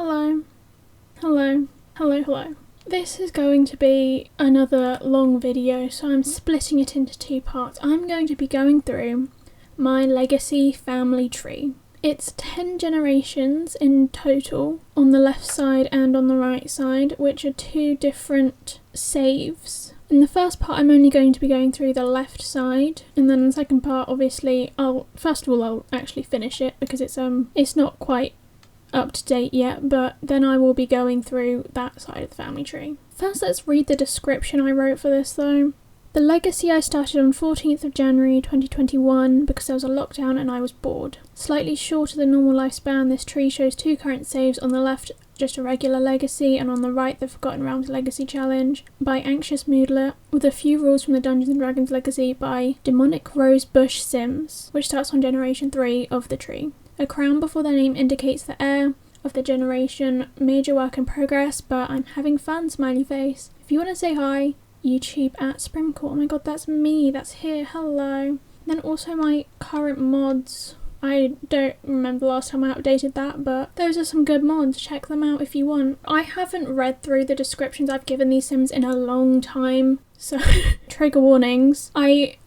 Hello. Hello. Hello, hello. This is going to be another long video, so I'm splitting it into two parts. I'm going to be going through my legacy family tree. It's 10 generations in total on the left side and on the right side, which are two different saves. In the first part, I'm only going to be going through the left side, and then in the second part, obviously, I'll actually finish it because it's not quite up to date yet, but then I will be going through that side of the family tree. First, let's read the description I wrote for this though. The legacy I started on 14th of January 2021 because there was a lockdown and I was bored. Slightly shorter than normal lifespan, this tree shows two current saves. On the left, just a regular legacy, and on the right, the Forgotten Realms Legacy Challenge by Anxious Moodler, with a few rules from the Dungeons & Dragons Legacy by Demonic Rosebush Sims, which starts on generation 3 of the tree. A crown before their name indicates the heir of the generation. Major work in progress, but I'm having fun, smiley face. If you want to say hi, YouTube at Sprinkle. Oh my god, that's me, that's here, hello. Then also my current mods. I don't remember the last time I updated that, but those are some good mods. Check them out if you want. I haven't read through the descriptions I've given these sims in a long time, so trigger warnings. I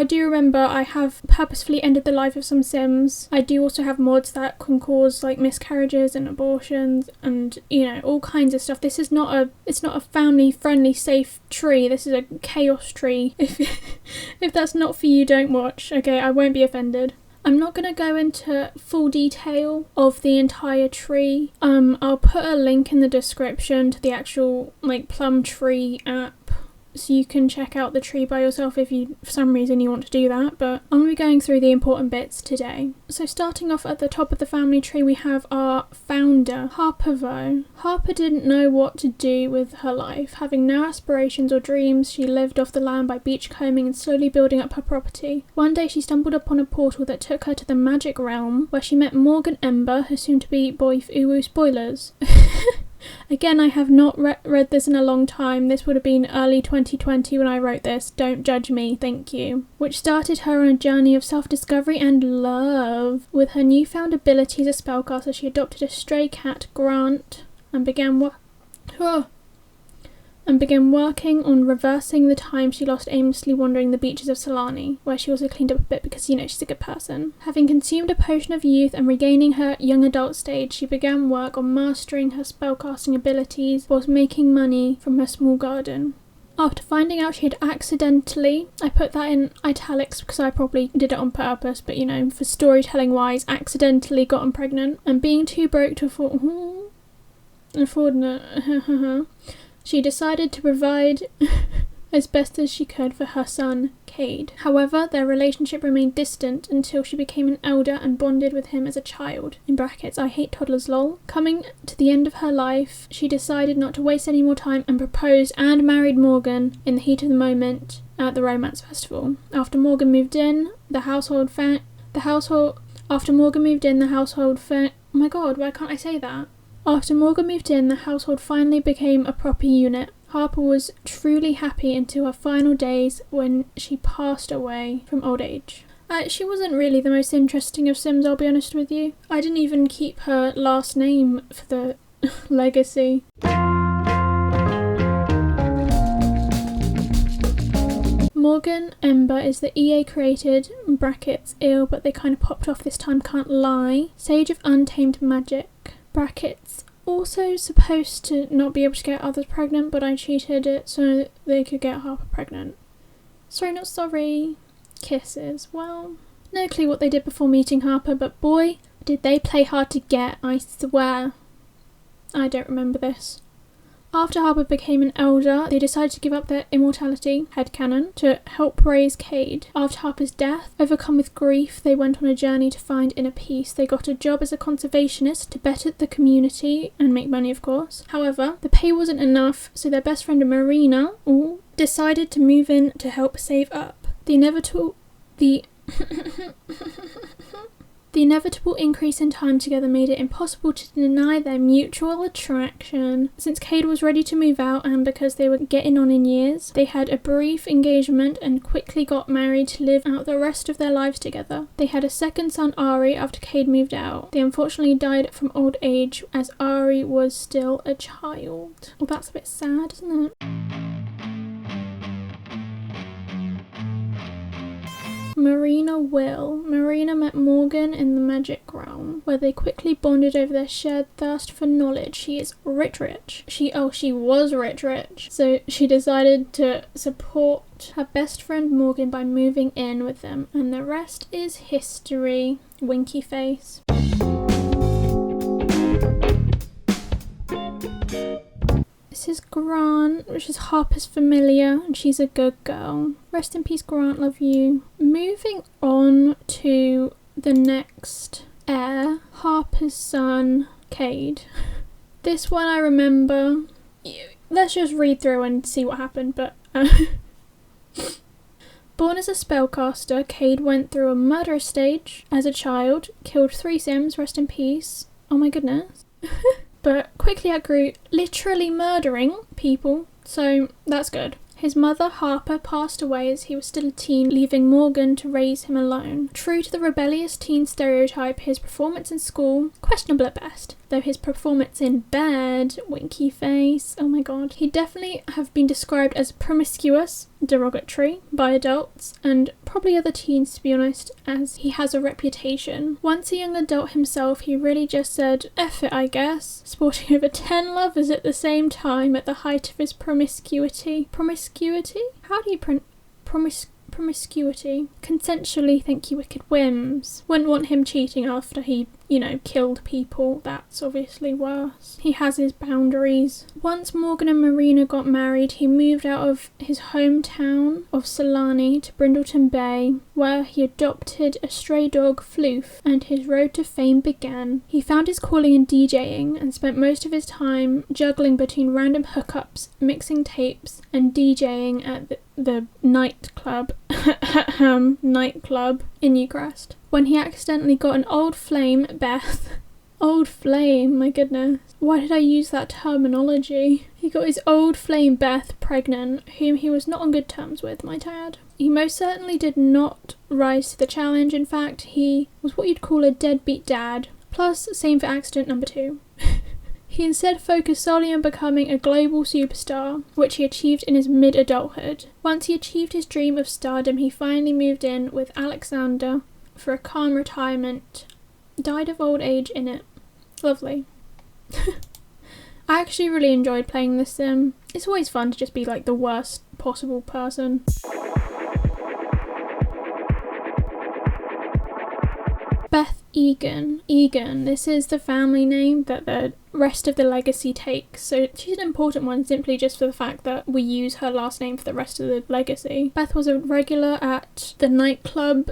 do remember I have purposefully ended the life of some sims. I do also have mods that can cause like miscarriages and abortions and, you know, all kinds of stuff. This is not a family friendly safe tree. This is a chaos tree. If that's not for you, don't watch. Okay, I won't be offended. I'm not going to go into full detail of the entire tree. I'll put a link in the description to the actual like plum tree app, so you can check out the tree by yourself if you, for some reason, you want to do that, but I'm going to be going through the important bits today. So starting off at the top of the family tree, we have our founder, Harper. Harper didn't know what to do with her life. Having no aspirations or dreams, she lived off the land by beachcombing and slowly building up her property. One day she stumbled upon a portal that took her to the magic realm, where she met Morgan Ember, her soon-to-be boyf. Ooh, spoilers. Again, I have not read this in a long time. This would have been early 2020 when I wrote this. Don't judge me, thank you. Which started her on a journey of self-discovery and love. With her newfound ability as a spellcaster, she adopted a stray cat, Grant, and began working on reversing the time she lost aimlessly wandering the beaches of Solani, where she also cleaned up a bit because, you know, she's a good person. Having consumed a potion of youth and regaining her young adult stage, she began work on mastering her spellcasting abilities whilst making money from her small garden. After finding out she had accidentally, I put that in italics because I probably did it on purpose, but you know, for storytelling wise, accidentally gotten pregnant, and being too broke to afford it, she decided to provide as best as she could for her son, Cade. However, their relationship remained distant until she became an elder and bonded with him as a child. In brackets, I hate toddlers lol. Coming to the end of her life, she decided not to waste any more time and proposed and married Morgan in the heat of the moment at the romance festival. After Morgan moved in, oh my god, why can't I say that? After Morgan moved in, the household finally became a proper unit. Harper was truly happy until her final days when she passed away from old age. She wasn't really the most interesting of Sims, I'll be honest with you. I didn't even keep her last name for the legacy. Morgan Ember is the EA created, brackets, ill, but they kind of popped off this time, can't lie, Sage of Untamed Magic. Brackets, also supposed to not be able to get others pregnant, but I cheated it so they could get Harper pregnant. Sorry, not sorry. Kisses. Well, no clue what they did before meeting Harper, but boy, did they play hard to get, I swear. I don't remember this. After Harper became an elder, they decided to give up their immortality, headcanon, to help raise Cade. After Harper's death, overcome with grief, they went on a journey to find inner peace. They got a job as a conservationist to better the community and make money, of course. However, the pay wasn't enough, so their best friend Marina decided to move in to help save up. The The inevitable increase in time together made it impossible to deny their mutual attraction. Since Cade was ready to move out and because they were getting on in years, they had a brief engagement and quickly got married to live out the rest of their lives together. They had a second son, Ari, after Cade moved out. They unfortunately died from old age as Ari was still a child. Well, that's a bit sad, isn't it? Marina met Morgyn in the magic realm, where they quickly bonded over their shared thirst for knowledge. She is rich. She was rich. So she decided to support her best friend Morgyn by moving in with them, and the rest is history. Winky face. This is Grant, which is Harper's familiar, and she's a good girl. Rest in peace, Grant, love you. Moving on to the next heir, Harper's son, Cade. This one I remember. Let's just read through and see what happened, but... Born as a spellcaster, Cade went through a murderous stage as a child, killed 3 Sims, rest in peace. Oh my goodness. But quickly outgrew literally murdering people, so that's good. His mother, Harper, passed away as he was still a teen, leaving Morgyn to raise him alone. True to the rebellious teen stereotype, his performance in school, questionable at best, though his performance in bed, winky face, oh my god. He'd definitely have been described as promiscuous, derogatory, by adults, and probably other teens to be honest, as he has a reputation. Once a young adult himself, he really just said, F it I guess, sporting over 10 lovers at the same time at the height of his promiscuity. Promiscuity? How do you promiscuity? Consensually, thank you, wicked whims. Wouldn't want him cheating after he, killed people. That's obviously worse. He has his boundaries. Once Morgyn and Marina got married, he moved out of his hometown of Solani to Brindleton Bay, where he adopted a stray dog, Floof, and his road to fame began. He found his calling in DJing and spent most of his time juggling between random hookups, mixing tapes, and DJing at the nightclub in Newcrest, when he accidentally got an old flame, Beth. Old flame, my goodness. Why did I use that terminology? He got his old flame, Beth, pregnant, whom he was not on good terms with, might I add. He most certainly did not rise to the challenge. In fact, he was what you'd call a deadbeat dad. Plus, same for accident number 2. He instead focused solely on becoming a global superstar, which he achieved in his mid-adulthood. Once he achieved his dream of stardom, he finally moved in with Alexander for a calm retirement. Died of old age in it. Lovely. I actually really enjoyed playing this sim. It's always fun to just be like the worst possible person. Beth Egan. This is the family name that the rest of the legacy takes, so she's an important one simply just for the fact that we use her last name for the rest of the legacy. Beth was a regular at the nightclub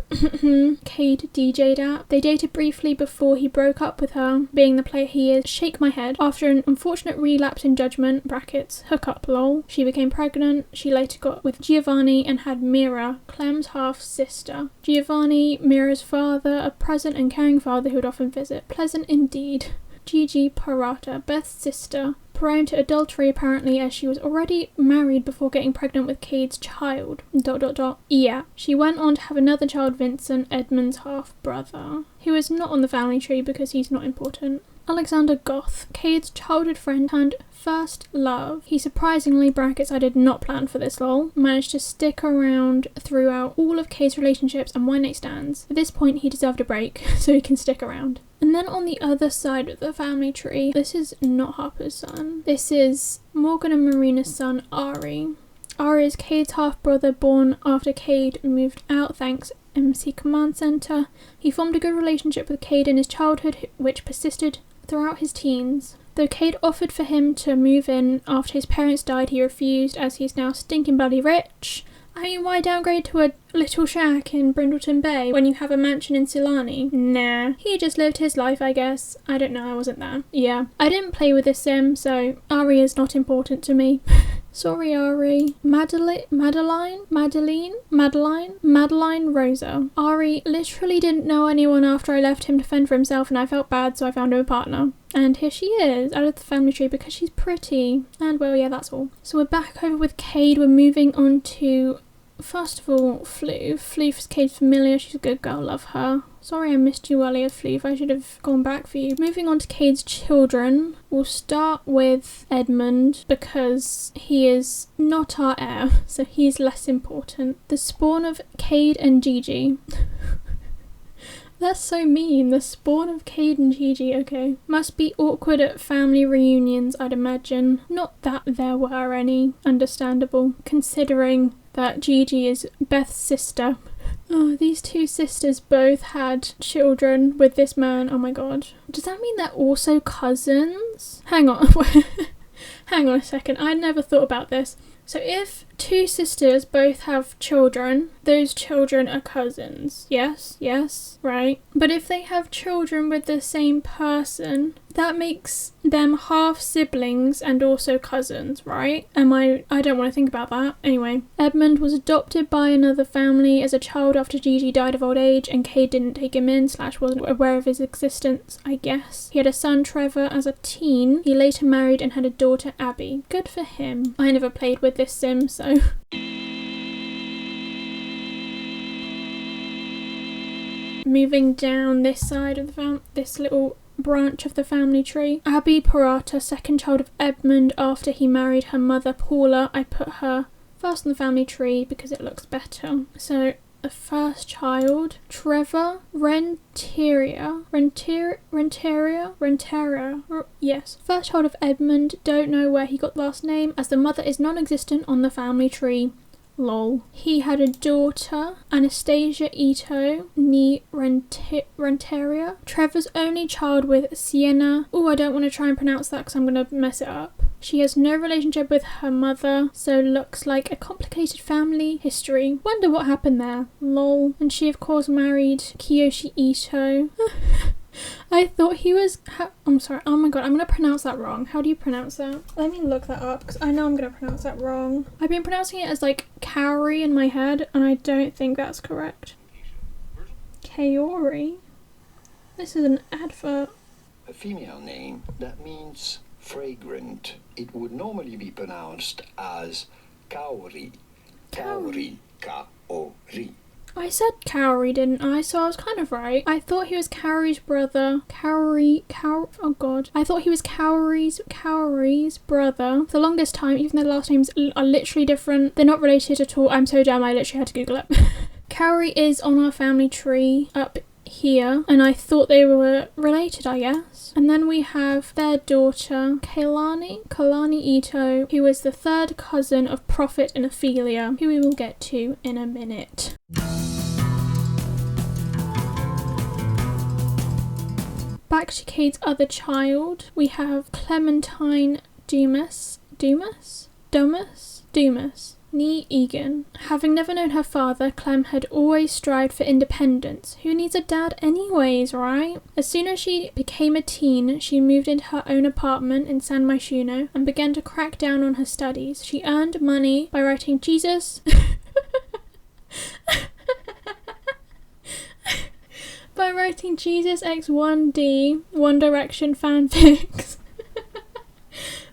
Cade DJ'd at. They dated briefly before he broke up with her, being the player he is. Shake my head. After an unfortunate relapse in judgment, brackets, hookup lol, she became pregnant. She later got with Giovanni and had Myra, Clem's half-sister. Giovanni, Myra's father, a present and caring father who would often visit. Pleasant indeed. Gigi Parata, Beth's sister, prone to adultery apparently as she was already married before getting pregnant with Cade's child. ... Yeah. She went on to have another child, Vincent, Edmund's half-brother, who is not on the family tree because he's not important. Alexander Goth, Cade's childhood friend turned first love. He surprisingly, brackets I did not plan for this lol, managed to stick around throughout all of Cade's relationships and one-night stands. At this point he deserved a break, so he can stick around. And then on the other side of the family tree, this is not Harper's son. This is Morgyn and Marina's son, Ari. Ari is Cade's half-brother, born after Cade moved out thanks MC Command Center. He formed a good relationship with Cade in his childhood, which persisted throughout his teens. Though Cade offered for him to move in after his parents died, he refused as he's now stinking bloody rich. I mean, why downgrade to a little shack in Brindleton Bay when you have a mansion in Silani? Nah, he just lived his life, I guess. I don't know, I wasn't there. Yeah, I didn't play with this sim, so Ari is not important to me. Sorry, Ari. Madeleine Rosa. Ari literally didn't know anyone after I left him to fend for himself, and I felt bad, so I found him a partner. And here she is, out of the family tree, because she's pretty. And well, yeah, that's all. So we're back over with Cade. We're moving on to, first of all, Floof. Floof is Cade's familiar. She's a good girl, love her. Sorry I missed you earlier, Floof. I should have gone back for you. Moving on to Cade's children. We'll start with Edmund, because he is not our heir, so he's less important. The spawn of Cade and Gigi. That's so mean. The spawn of Cade and Gigi, okay. Must be awkward at family reunions, I'd imagine. Not that there were any. Understandable, considering that Gigi is Beth's sister. Oh, these two sisters both had children with this man. Oh my god. Does that mean they're also cousins? Hang on. Hang on a second. I never thought about this. So if two sisters both have children, those children are cousins. Yes, right. But if they have children with the same person, that makes them half siblings and also cousins, right? I don't want to think about that. Anyway, Edmund was adopted by another family as a child after Gigi died of old age, and Cade didn't take him in / wasn't aware of his existence, I guess. He had a son, Trevor, as a teen. He later married and had a daughter, Abbey. Good for him. I never played with this sim, so... Moving down this side of the this little branch of the family tree. Abbey Parata, second child of Edmund after he married her mother Paula. I put her first on the family tree because it looks better. So the first child, Trevor Renteria. Yes. First child of Edmund. Don't know where he got the last name, as the mother is non-existent on the family tree. Lol. He had a daughter, Anastasia Ito, ni Renteria. Trevor's only child with Sienna. Oh, I don't want to try and pronounce that because I'm going to mess it up. She has no relationship with her mother, so looks like a complicated family history. Wonder what happened there. Lol. And she, of course, married Kiyoshi Ito. I thought he was... I'm sorry. Oh my god, I'm going to pronounce that wrong. How do you pronounce that? Let me look that up, because I know I'm going to pronounce that wrong. I've been pronouncing it as, like, kaori in my head, and I don't think that's correct. Kaori? This is an advert. A female name that means fragrant. It would normally be pronounced as kaori. Kaori. Kaori. I said Kaori, didn't I? So I was kind of right. I thought he was Kaori's brother. Oh god. I thought he was Kaori's brother. For the longest time, even though the last names are literally different, they're not related at all. I'm so dumb, I literally had to Google it. Kaori is on our family tree up here, and I thought they were related, I guess. And then we have their daughter, Kailani Ito, who was the third cousin of Prophet and Effilia, who we will get to in a minute. Back to Cade's other child, we have Clementine Dumas, nee Egan. Having never known her father, Clem had always strived for independence. Who needs a dad anyways, right? As soon as she became a teen, she moved into her own apartment in San Myshuno and began to crack down on her studies. She earned money by writing Jesus... by writing Jesus X 1D, One Direction fanfics.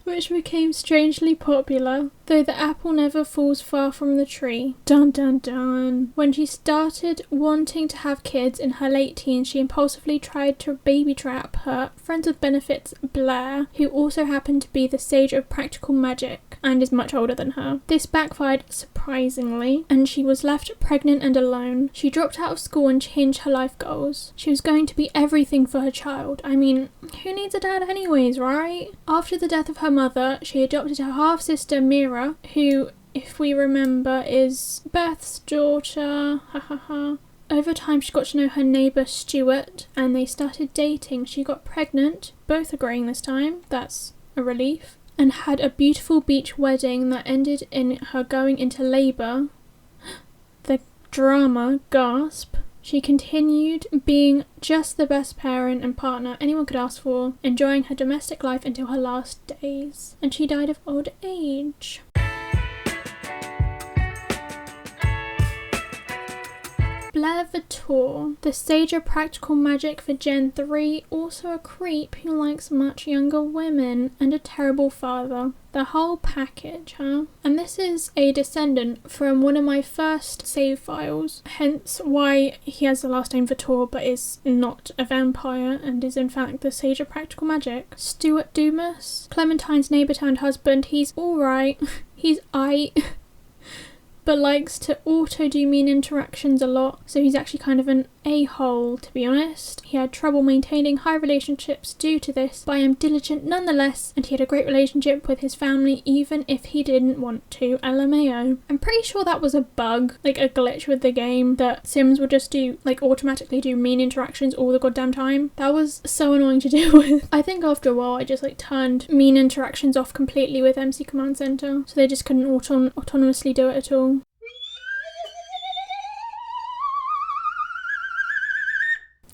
Which became strangely popular, though the apple never falls far from the tree. Dun dun dun. When she started wanting to have kids in her late teens, she impulsively tried to baby trap her friends with benefits Blaire, who also happened to be the sage of practical magic and is much older than her. This backfired surprisingly, and she was left pregnant and alone. She dropped out of school and changed her life goals. She was going to be everything for her child. I mean, who needs a dad anyways, right? After the death of her mother, she adopted her half-sister Myra, who, if we remember, is Beth's daughter. Over time, she got to know her neighbour Stewart, and they started dating. She got pregnant, both agreeing this time. That's a relief. And had a beautiful beach wedding that ended in her going into labour. The drama, gasp. She continued being just the best parent and partner anyone could ask for, enjoying her domestic life until her last days. And she died of old age. Blaire, the sage of practical magic for Gen 3, also a creep who likes much younger women, and a terrible father. The whole package, huh? And this is a descendant from one of my first save files, hence why he has the last name Vitor but is not a vampire and is in fact the sage of practical magic. Stewart Dumas, Clementine's neighbour turned husband. He's alright. He's but likes to auto-do mean interactions a lot, so he's actually kind of an a-hole, to be honest. He had trouble maintaining high relationships due to this, but I am diligent nonetheless, and he had a great relationship with his family even if he didn't want to. LMAO. I'm pretty sure that was a bug, like a glitch with the game, that Sims would just do, like automatically do mean interactions all the goddamn time. That was so annoying to deal with. I think after a while I just like turned mean interactions off completely with MC Command Center, so they just couldn't autonomously do it at all.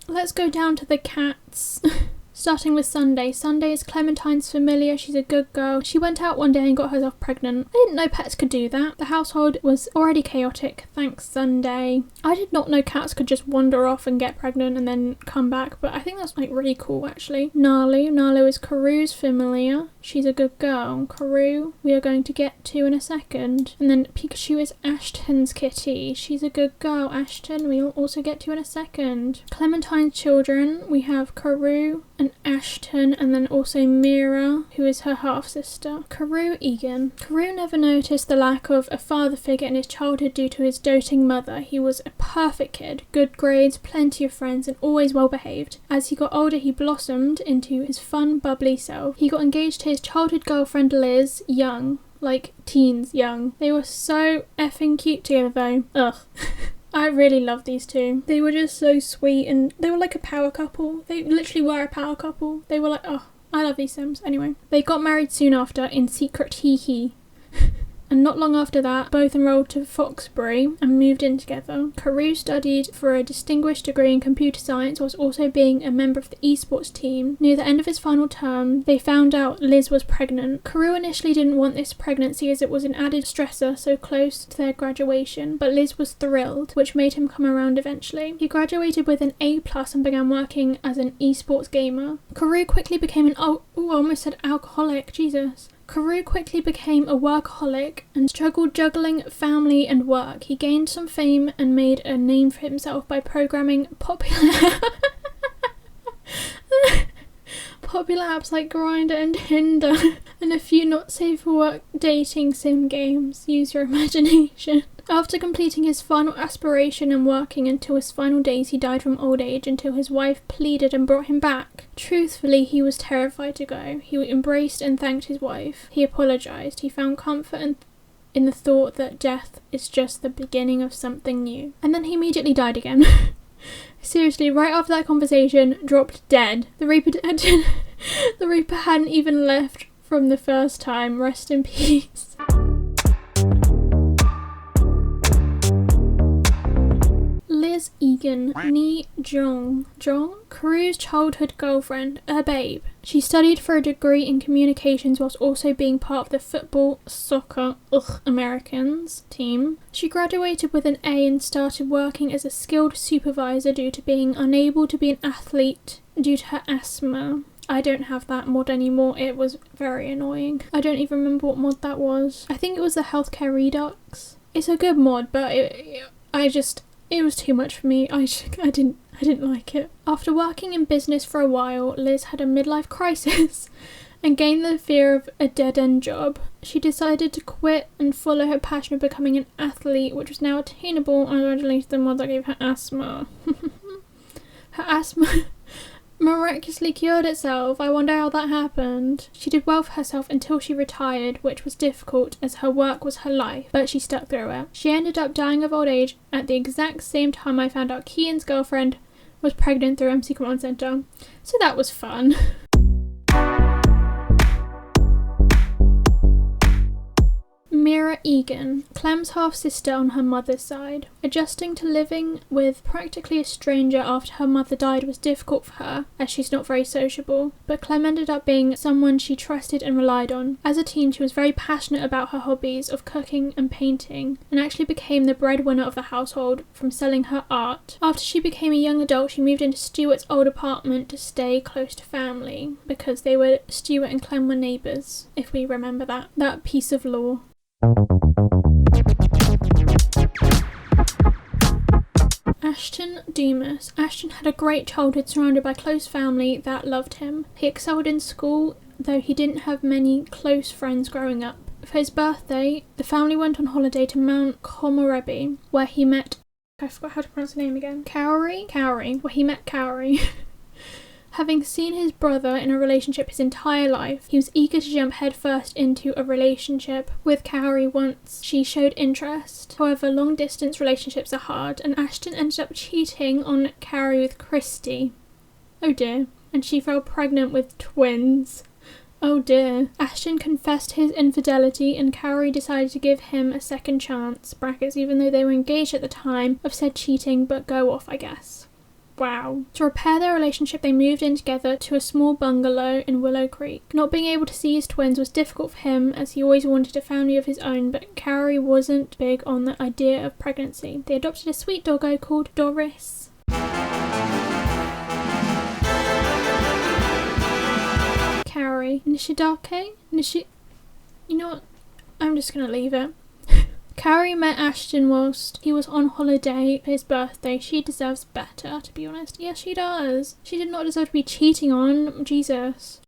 Let's go down to the cats. Starting with Sunday. Sunday is Clementine's familiar. She's a good girl. She went out one day and got herself pregnant. I didn't know pets could do that. The household was already chaotic, thanks Sunday. I did not know cats could just wander off and get pregnant and then come back, but I think that's like really cool actually. Nalu is Carew's familiar. She's a good girl. Carew we are going to get to in a second. And then Pikachu is Ashton's kitty. She's a good girl. Ashton we'll also get to in a second. Clementine's children, we have Carew and Ashton, and then also Myra, who is her half-sister. Carew Egan. Carew never noticed the lack of a father figure in his childhood due to his doting mother. He was a perfect kid, good grades, plenty of friends, and always well behaved. As he got older, he blossomed into his fun, bubbly self. He got engaged to his childhood girlfriend Liz, young. Like, teens young. They were so effing cute together though. Ugh. I really love these two. They were just so sweet and they were like a power couple. They literally were a power couple. They were like, oh, I love these Sims. Anyway, they got married soon after in secret, hee. And not long after that, both enrolled to Foxbury and moved in together. Carew studied for a distinguished degree in computer science whilst also being a member of the esports team. Near the end of his final term, they found out Liz was pregnant. Carew initially didn't want this pregnancy as it was an added stressor so close to their graduation, but Liz was thrilled, which made him come around eventually. He graduated with an A+ and began working as an esports gamer. Carew quickly became I almost said alcoholic, Jesus. Carew quickly became a workaholic and struggled juggling family and work. He gained some fame and made a name for himself by programming popular apps like Grindr and Tinder and a few not safe for work dating sim games. Use your imagination. After completing his final aspiration and working until his final days, he died from old age until his wife pleaded and brought him back. Truthfully, he was terrified to go. He embraced and thanked his wife. He apologised. He found comfort in the thought that death is just the beginning of something new. And then he immediately died again. Seriously, right after that conversation, dropped dead. The Reaper hadn't even left from the first time. Rest in peace. Liz Egan, Nee Jong. Carew's childhood girlfriend, a babe. She studied for a degree in communications whilst also being part of the football, soccer, Americans team. She graduated with an A and started working as a skilled supervisor due to being unable to be an athlete due to her asthma. I don't have that mod anymore. It was very annoying. I don't even remember what mod that was. I think it was the healthcare redux. It's a good mod, but it was too much for me. I didn't like it. After working in business for a while, Liz had a midlife crisis and gained the fear of a dead-end job. She decided to quit and follow her passion of becoming an athlete, which was now attainable, and originally the mod that gave her asthma. Her asthma miraculously cured itself. I wonder how that happened. She did well for herself until she retired, which was difficult as her work was her life, but she stuck through it. She ended up dying of old age at the exact same time I found out Kian's girlfriend was pregnant through MC Command Center. So that was fun. Myra Myra Egan, Clem's half-sister on her mother's side. Adjusting to living with practically a stranger after her mother died was difficult for her, as she's not very sociable, but Clem ended up being someone she trusted and relied on. As a teen, she was very passionate about her hobbies of cooking and painting, and actually became the breadwinner of the household from selling her art. After she became a young adult, she moved into Stewart's old apartment to stay close to family, because Stewart and Clem were neighbours, if we remember that piece of lore. Ashton Dumas. Ashton had a great childhood surrounded by close family that loved him. He excelled in school, though he didn't have many close friends growing up. For his birthday, the family went on holiday to Mount Komorebi, where he met... I forgot how to pronounce the name again. Kaori, where he met Kaori. Having seen his brother in a relationship his entire life, he was eager to jump headfirst into a relationship with Kaori once she showed interest. However, long-distance relationships are hard, and Ashton ended up cheating on Kaori with Christie. Oh dear. And she fell pregnant with twins. Oh dear. Ashton confessed his infidelity, and Kaori decided to give him a second chance, brackets, even though they were engaged at the time of said cheating, but go off, I guess. Wow. To repair their relationship, they moved in together to a small bungalow in Willow Creek. Not being able to see his twins was difficult for him, as he always wanted a family of his own, but Kaori wasn't big on the idea of pregnancy. They adopted a sweet doggo called Doris. Kaori. Nishidake? You know what? I'm just gonna leave it. Kaori met Ashton whilst he was on holiday for his birthday. She deserves better, to be honest. Yes, she does. She did not deserve to be cheating on. Jesus.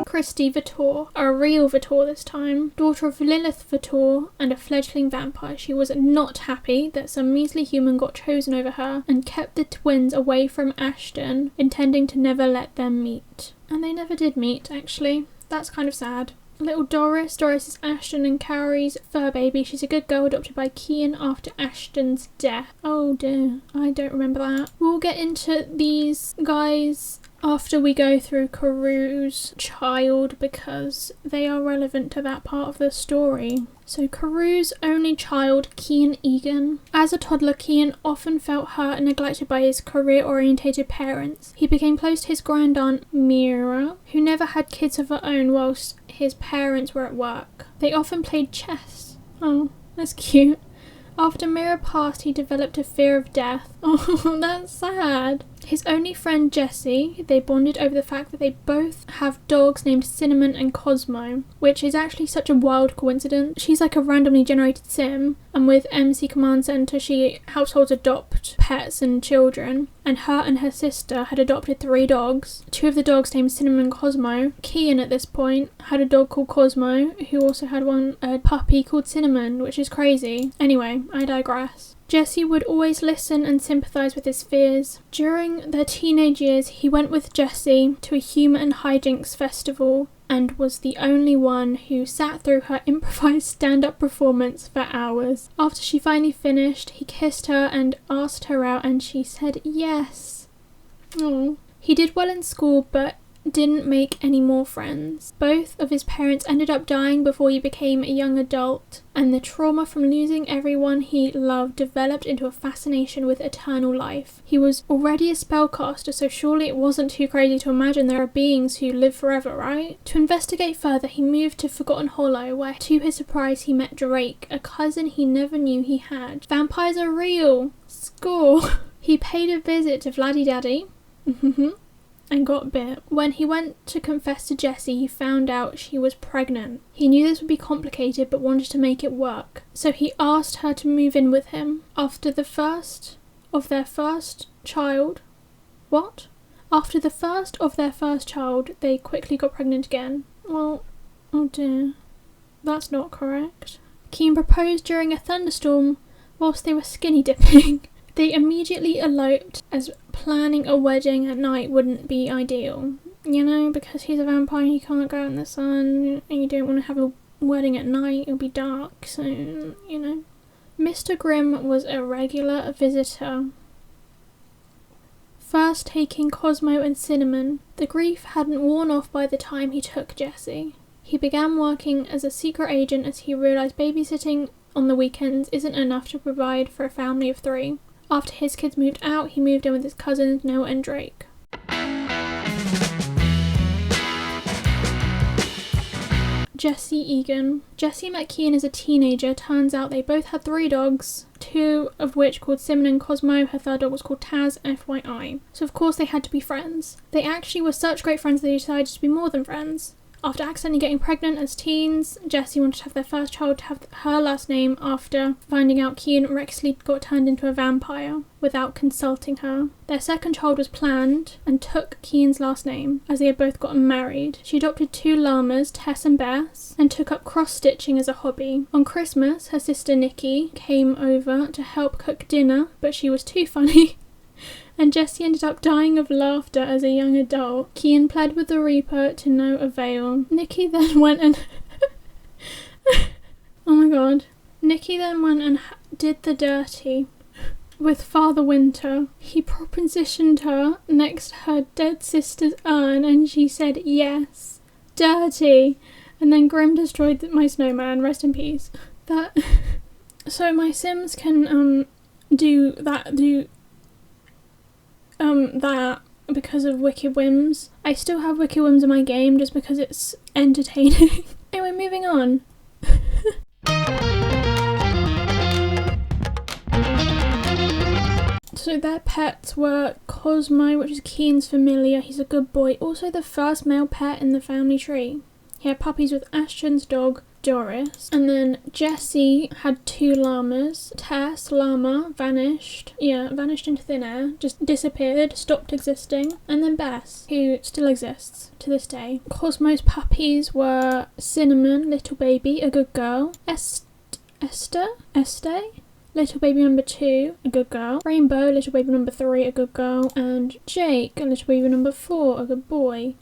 Christie Vitor, a real Vitor this time, daughter of Lilith Vitor and a fledgling vampire. She was not happy that some measly human got chosen over her and kept the twins away from Ashton, intending to never let them meet. And they never did meet, actually. That's kind of sad. Little Doris. Doris is Ashton and Kaori's fur baby. She's a good girl adopted by Kian after Ashton's death. Oh dear, I don't remember that. We'll get into these guys after we go through Carew's child, because they are relevant to that part of the story. So Carew's only child, Kian Egan. As a toddler, Kian often felt hurt and neglected by his career-orientated parents. He became close to his grandaunt, Myra, who never had kids of her own whilst his parents were at work. They often played chess. Oh, that's cute. After Myra passed, he developed a fear of death. Oh, that's sad. His only friend Jessie, they bonded over the fact that they both have dogs named Cinnamon and Cosmo, which is actually such a wild coincidence. She's like a randomly generated sim, and with MC Command Center, households adopt pets and children, and her sister had adopted 3 dogs. 2 of the dogs named Cinnamon and Cosmo. Kian at this point had a dog called Cosmo, who also had a puppy called Cinnamon, which is crazy. Anyway, I digress. Jessie would always listen and sympathise with his fears. During their teenage years, he went with Jessie to a humour and hijinks festival and was the only one who sat through her improvised stand-up performance for hours. After she finally finished, he kissed her and asked her out, and she said yes. Oh. He did well in school, but didn't make any more friends. Both of his parents ended up dying before he became a young adult, and the trauma from losing everyone he loved developed into a fascination with eternal life. He was already a spellcaster, so surely it wasn't too crazy to imagine there are beings who live forever, right? To investigate further, he moved to Forgotten Hollow, where to his surprise he met Drake, a cousin he never knew he had. Vampires are real! Score! He paid a visit to Vladdy Daddy. And got bit. When he went to confess to Jessie, he found out she was pregnant. He knew this would be complicated, but wanted to make it work. So he asked her to move in with him. After the first of their first child... What? After the first of their first child, they quickly got pregnant again. Well, oh dear. That's not correct. Kian proposed during a thunderstorm whilst they were skinny dipping. They immediately eloped, as planning a wedding at night wouldn't be ideal. You know, because he's a vampire, he can't go out in the sun, and you don't want to have a wedding at night, it'll be dark, so, you know. Mr. Grimm was a regular visitor. first taking Cosmo and Cinnamon. The grief hadn't worn off by the time he took Jessie. He began working as a secret agent as he realised babysitting on the weekends isn't enough to provide for a family of 3. After his kids moved out, he moved in with his cousins Noah and Drake. Jessie Egan. Jessie met Kian as a teenager. Turns out they both had 3 dogs, 2 of which called Cinnamon and Cosmo. Her third dog was called Taz, FYI. So of course they had to be friends. They actually were such great friends that they decided to be more than friends. After accidentally getting pregnant as teens, Jessie wanted to have their first child to have her last name after finding out Kian recklessly got turned into a vampire without consulting her. Their second child was planned and took Kian's last name as they had both gotten married. She adopted 2 llamas, Tess and Beth, and took up cross-stitching as a hobby. On Christmas, her sister Nikki came over to help cook dinner, but she was too funny. And Jessie ended up dying of laughter as a young adult. Kian pled with the Reaper to no avail. Nikki then went and... oh my god. Nikki then went and did the dirty with Father Winter. He propositioned her next to her dead sister's urn and she said yes. Dirty. And then Grim destroyed my snowman. Rest in peace. That... So my Sims can do that because of Wicked Whims. I still have Wicked Whims in my game just because it's entertaining. Anyway, moving on. So their pets were Cosmo, which is Kian's familiar. He's a good boy. Also the first male pet in the family tree. He had puppies with Ashton's dog, Doris. And then Jessie had 2 llamas. Tess, llama, vanished into thin air, just disappeared, stopped existing. And then Beth, who still exists to this day. Cosmo's puppies were Cinnamon, little baby, a good girl. Esther, little baby number 2, a good girl. Rainbow, little baby number 3, a good girl. And Jake, little baby number 4, a good boy.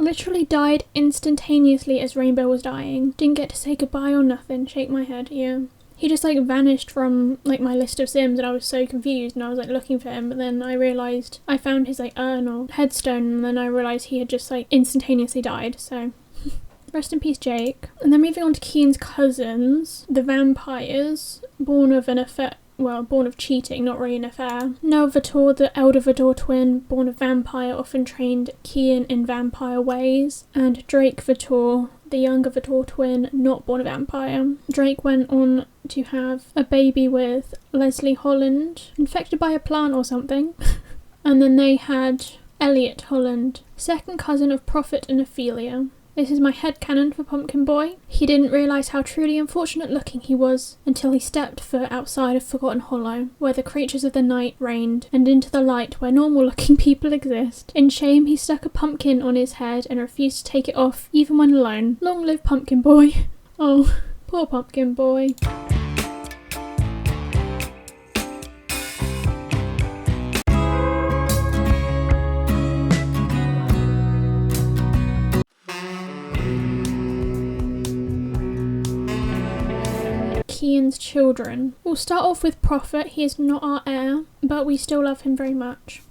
Literally died instantaneously as Rainbow was dying. Didn't get to say goodbye or nothing. Shake my head, yeah. He just vanished from my list of Sims and I was so confused and I was looking for him, but then I realised I found his urn or headstone and then I realised he had just instantaneously died, so... Rest in peace, Jake. And then moving on to Kian's cousins, the vampires, born of cheating, not really an affair. Noah Vitor, the elder Vitor twin, born of vampire, often trained Kian in vampire ways. And Drake Vitor, the younger Vitor twin, not born a vampire. Drake went on to have a baby with Leslie Holland, infected by a plant or something. And then they had Elliot Holland, second cousin of Prophet and Effilia. This is my headcanon for Pumpkin Boy. He didn't realise how truly unfortunate looking he was until he stepped foot outside of Forgotten Hollow, where the creatures of the night reigned, and into the light where normal looking people exist. In shame, he stuck a pumpkin on his head and refused to take it off, even when alone. Long live Pumpkin Boy. Oh, poor Pumpkin Boy. Kian's children. We'll start off with Prophet. He is not our heir, but we still love him very much.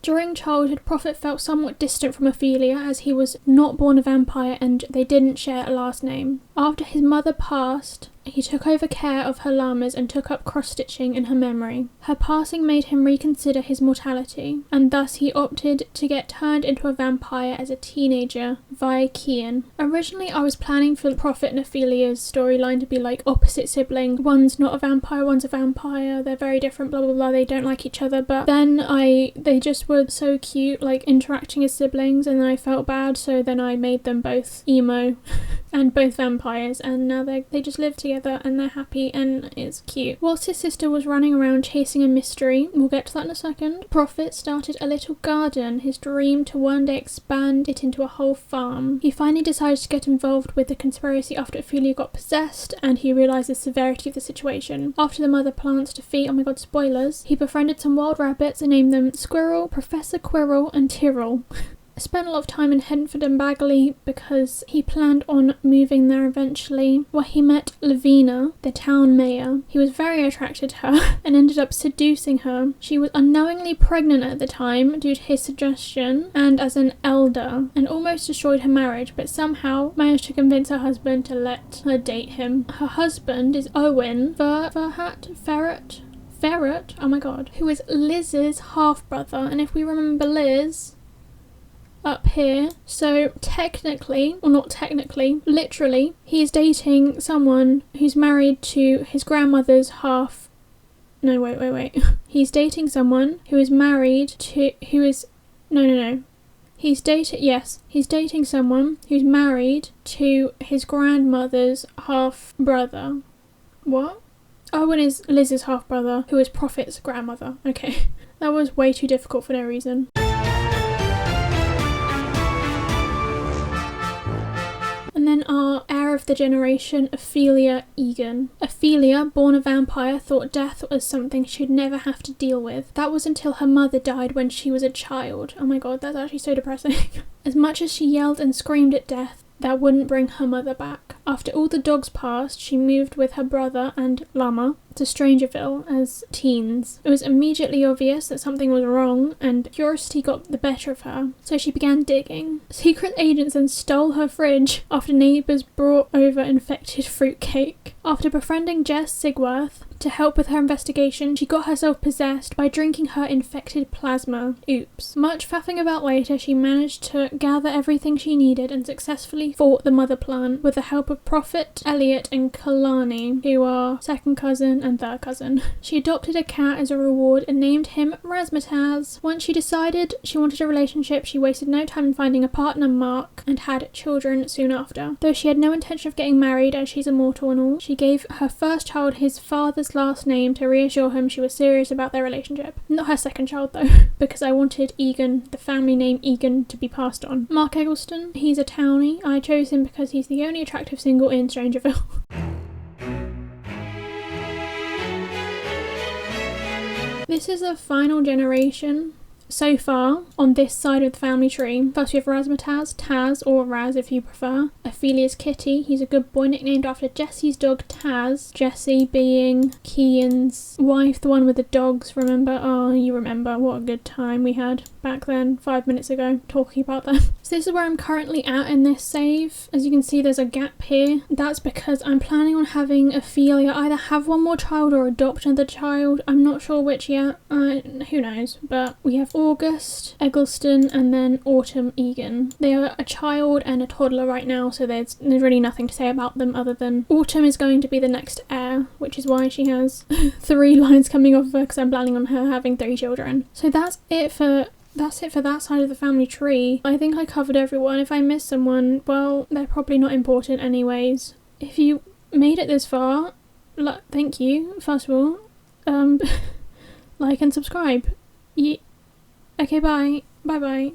During childhood, Prophet felt somewhat distant from Effilia as he was not born a vampire and they didn't share a last name. After his mother passed, he took over care of her llamas and took up cross-stitching in her memory. Her passing made him reconsider his mortality, and thus he opted to get turned into a vampire as a teenager via Kian. Originally, I was planning for Prophet and Effilia's storyline to be opposite siblings. One's not a vampire, one's a vampire, they're very different, blah blah blah, they don't like each other, but then they just were so cute, interacting as siblings, and then I felt bad, so then I made them both emo and both vampires, and now they just live together and they're happy and it's cute. Whilst his sister was running around chasing a mystery, we'll get to that in a second, Prophet started a little garden, his dream to one day expand it into a whole farm. He finally decided to get involved with the conspiracy after Effilia got possessed and he realised the severity of the situation. After the mother plant's defeat, oh my god, spoilers, he befriended some wild rabbits and named them Squirrel, Professor Quirrell and Tyrrell. spent a lot of time in Henford and Bagley because he planned on moving there eventually, where he met Lavina, the town mayor. He was very attracted to her and ended up seducing her. She was unknowingly pregnant at the time due to his suggestion and as an elder, and almost destroyed her marriage, but somehow managed to convince her husband to let her date him. Her husband is Owen Ferret, oh my god, who is Liz's half-brother, and if we remember Liz up here, so technically, or not technically, literally, he is dating someone who's married to his grandmother's he's dating someone who is married to, he's dating someone who's married to his grandmother's half-brother. What? Owen is Liz's half-brother, who is Prophet's grandmother. Okay, that was way too difficult for no reason. And then our heir of the generation, Effilia Egan. Effilia, born a vampire, thought death was something she'd never have to deal with. That was until her mother died when she was a child. Oh my god, that's actually so depressing. As much as she yelled and screamed at death, that wouldn't bring her mother back. After all the dogs passed, she moved with her brother and llama to Strangerville as teens. It was immediately obvious that something was wrong, and curiosity got the better of her, so she began digging. Secret agents then stole her fridge after neighbours brought over infected fruitcake. After befriending Jess Sigworth to help with her investigation, she got herself possessed by drinking her infected plasma. Oops. Much faffing about later, she managed to gather everything she needed and successfully fought the mother plant with the help of Prophet, Elliot and Kailani, who are second cousin and third cousin. She adopted a cat as a reward and named him Razzmatazz. Once she decided she wanted a relationship, she wasted no time in finding a partner, Mark, and had children soon after. Though she had no intention of getting married, as she's immortal and all, she gave her first child his father's last name to reassure him she was serious about their relationship. Not her second child though, because I wanted Egan, the family name Egan, to be passed on. Mark Eggleston, he's a townie. I chose him because he's the only attractive single in Strangerville. This is the final generation so far on this side of the family tree. First we have Razzmatazz, Taz, or Raz if you prefer. Ephelia's Kitty, he's a good boy nicknamed after Jessie's dog Taz. Jessie being Kian's wife, the one with the dogs, remember? Oh, you remember, what a good time we had back then, 5 minutes ago, talking about them. So this is where I'm currently at in this save. As you can see, there's a gap here. That's because I'm planning on having Effilia either have one more child or adopt another child. I'm not sure which yet, who knows, but we have August Eggleston and then Autumn Egan. They are a child and a toddler right now, so there's really nothing to say about them other than Autumn is going to be the next heir, which is why she has 3 lines coming off of her, because I'm planning on her having 3 children. So that's it for that side of the family tree. I think I covered everyone. If I missed someone, well, they're probably not important anyways. If you made it this far, thank you, first of all. Like and subscribe. Okay, bye. Bye.